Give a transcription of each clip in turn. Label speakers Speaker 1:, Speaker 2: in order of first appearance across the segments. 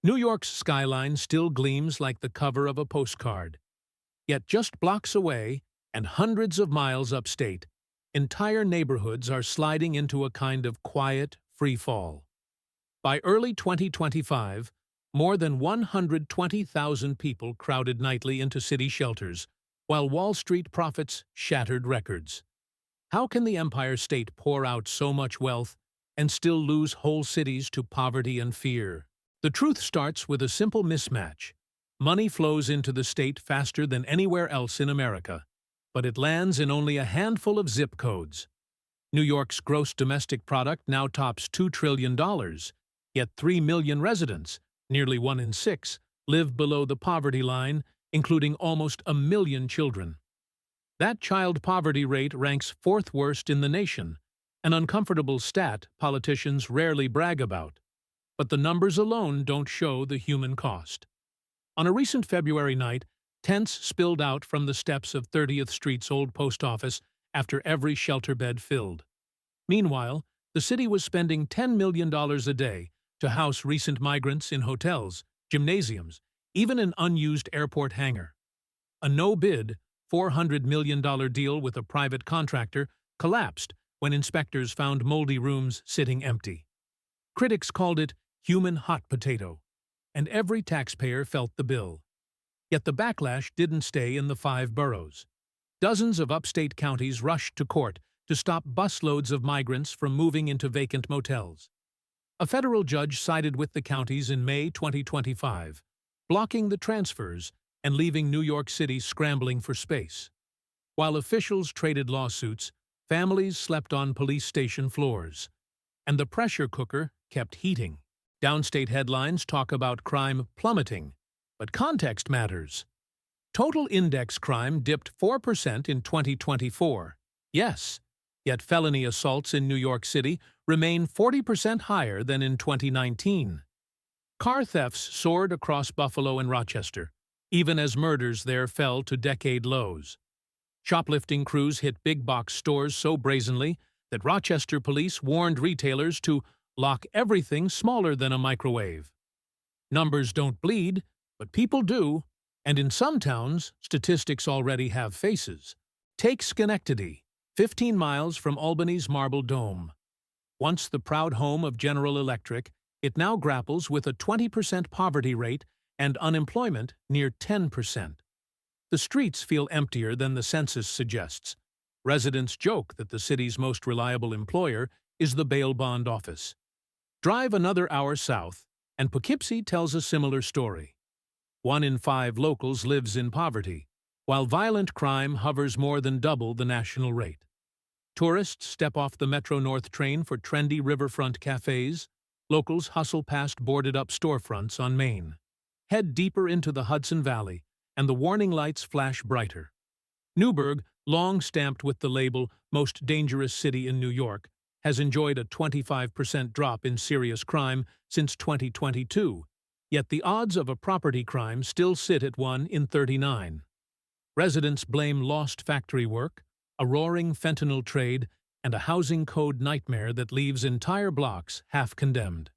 Speaker 1: New York's skyline still gleams like the cover of a postcard. Yet just blocks away, and hundreds of miles upstate, entire neighborhoods are sliding into a kind of quiet free fall. By early 2025, more than 120,000 people crowded nightly into city shelters, while Wall Street profits shattered records. How can the Empire State pour out so much wealth and still lose whole cities to poverty and fear? The truth starts with a simple mismatch. Money flows into the state faster than anywhere else in America, but it lands in only a handful of zip codes. New York's gross domestic product now tops $2 trillion, yet 3 million residents, nearly 1 in 6, live below the poverty line, including almost 1 million children. That child poverty rate ranks 4th worst in the nation, an uncomfortable stat politicians rarely brag about. But the numbers alone don't show the human cost. On a recent February night, tents spilled out from the steps of 30th Street's old post office after every shelter bed filled. Meanwhile, the city was spending $10 million a day to house recent migrants in hotels, gymnasiums, even an unused airport hangar. A no-bid, $400 million deal with a private contractor collapsed when inspectors found moldy rooms sitting empty. Critics called it human hot potato, and every taxpayer felt the bill. Yet the backlash didn't stay in the 5 boroughs. Dozens of upstate counties rushed to court to stop busloads of migrants from moving into vacant motels. A federal judge sided with the counties in May 2025, blocking the transfers and leaving New York City scrambling for space. While officials traded lawsuits, families slept on police station floors, and the pressure cooker kept heating. Downstate headlines talk about crime plummeting, but context matters. Total index crime dipped 4% in 2024. Yes, yet felony assaults in New York City remain 40% higher than in 2019. Car thefts soared across Buffalo and Rochester, even as murders there fell to decade lows. Shoplifting crews hit big-box stores so brazenly that Rochester police warned retailers to lock everything smaller than a microwave. Numbers don't bleed, but people do, and in some towns, statistics already have faces. Take Schenectady, 15 miles from Albany's Marble Dome. Once the proud home of General Electric, it now grapples with a 20% poverty rate and unemployment near 10%. The streets feel emptier than the census suggests. Residents joke that the city's most reliable employer is the bail bond office. Drive another hour south, and Poughkeepsie tells a similar story. 1 in 5 locals lives in poverty, while violent crime hovers more than double the national rate. Tourists step off the Metro-North train for trendy riverfront cafes. Locals hustle past boarded-up storefronts on Main. Head deeper into the Hudson Valley, and the warning lights flash brighter. Newburgh, long stamped with the label Most Dangerous City in New York, has enjoyed a 25% drop in serious crime since 2022, yet the odds of a property crime still sit at 1 in 39. Residents blame lost factory work, a roaring fentanyl trade, and a housing code nightmare that leaves entire blocks half-condemned.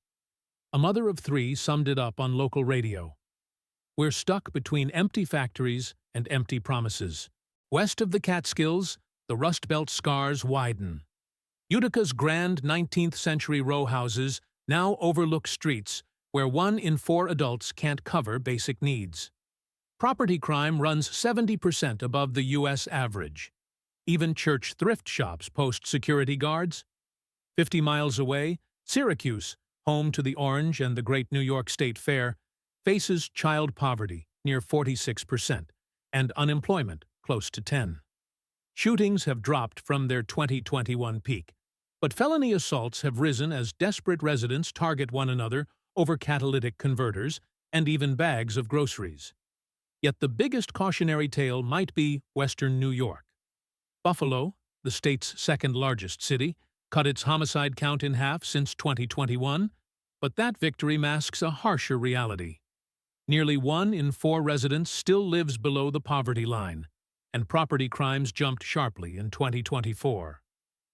Speaker 1: A mother of 3 summed it up on local radio. We're stuck between empty factories and empty promises. West of the Catskills, the Rust Belt scars widen. Utica's grand 19th-century row houses now overlook streets where 1 in 4 adults can't cover basic needs. Property crime runs 70% above the U.S. average. Even church thrift shops post security guards. 50 miles away, Syracuse, home to the Orange and the Great New York State Fair, faces child poverty, near 46%, and unemployment, close to 10%. Shootings have dropped from their 2021 peak, but felony assaults have risen as desperate residents target one another over catalytic converters and even bags of groceries. Yet the biggest cautionary tale might be Western New York. Buffalo, the state's second-largest city, cut its homicide count in half since 2021, but that victory masks a harsher reality. Nearly 1 in 4 residents still lives below the poverty line, and property crimes jumped sharply in 2024.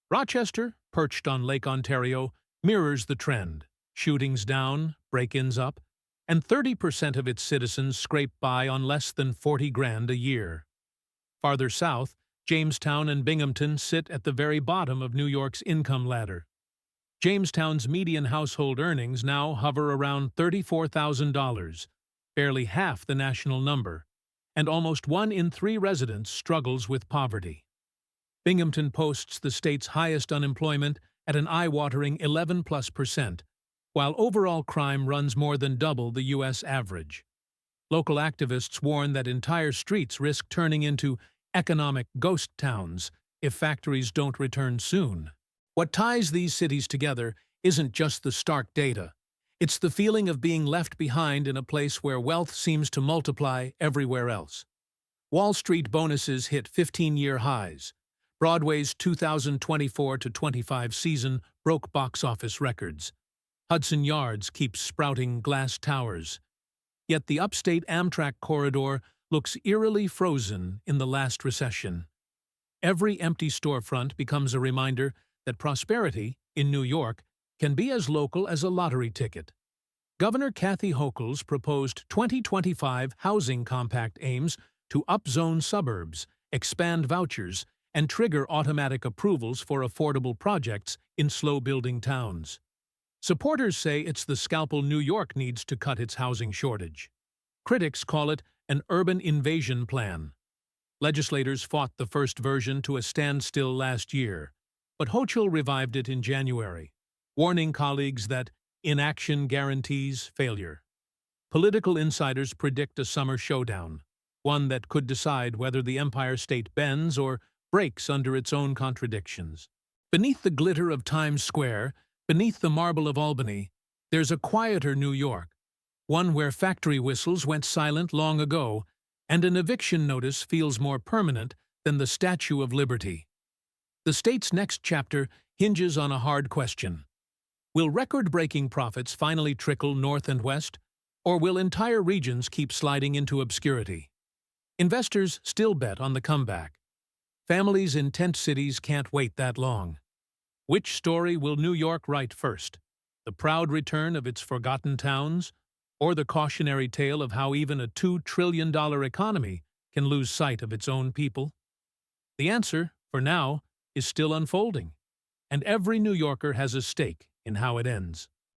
Speaker 1: Rochester, perched on Lake Ontario, mirrors the trend. Shootings down, break-ins up, and 30% of its citizens scrape by on less than 40 grand a year. Farther south, Jamestown and Binghamton sit at the very bottom of New York's income ladder. Jamestown's median household earnings now hover around $34,000, barely half the national number, and almost 1 in 3 residents struggles with poverty. Binghamton posts the state's highest unemployment at an eye-watering 11+%, while overall crime runs more than double the U.S. average. Local activists warn that entire streets risk turning into economic ghost towns if factories don't return soon. What ties these cities together isn't just the stark data. It's the feeling of being left behind in a place where wealth seems to multiply everywhere else. Wall Street bonuses hit 15-year highs. Broadway's 2024-25 season broke box office records. Hudson Yards keeps sprouting glass towers. Yet the Upstate Amtrak corridor looks eerily frozen in the last recession. Every empty storefront becomes a reminder that prosperity, in New York, can be as local as a lottery ticket. Governor Kathy Hochul's proposed 2025 housing compact aims to upzone suburbs, expand vouchers, and trigger automatic approvals for affordable projects in slow-building towns. Supporters say it's the scalpel New York needs to cut its housing shortage. Critics call it an urban invasion plan. Legislators fought the first version to a standstill last year, but Hochul revived it in January, warning colleagues that inaction guarantees failure. Political insiders predict a summer showdown, one that could decide whether the Empire State bends or breaks under its own contradictions. Beneath the glitter of Times Square, beneath the marble of Albany, there's a quieter New York, one where factory whistles went silent long ago, and an eviction notice feels more permanent than the Statue of Liberty. The state's next chapter hinges on a hard question. Will record-breaking profits finally trickle north and west, or will entire regions keep sliding into obscurity? Investors still bet on the comeback. Families in tent cities can't wait that long. Which story will New York write first? The proud return of its forgotten towns, or the cautionary tale of how even a $2 trillion economy can lose sight of its own people? The answer, for now, is still unfolding, and every New Yorker has a stake in how it ends.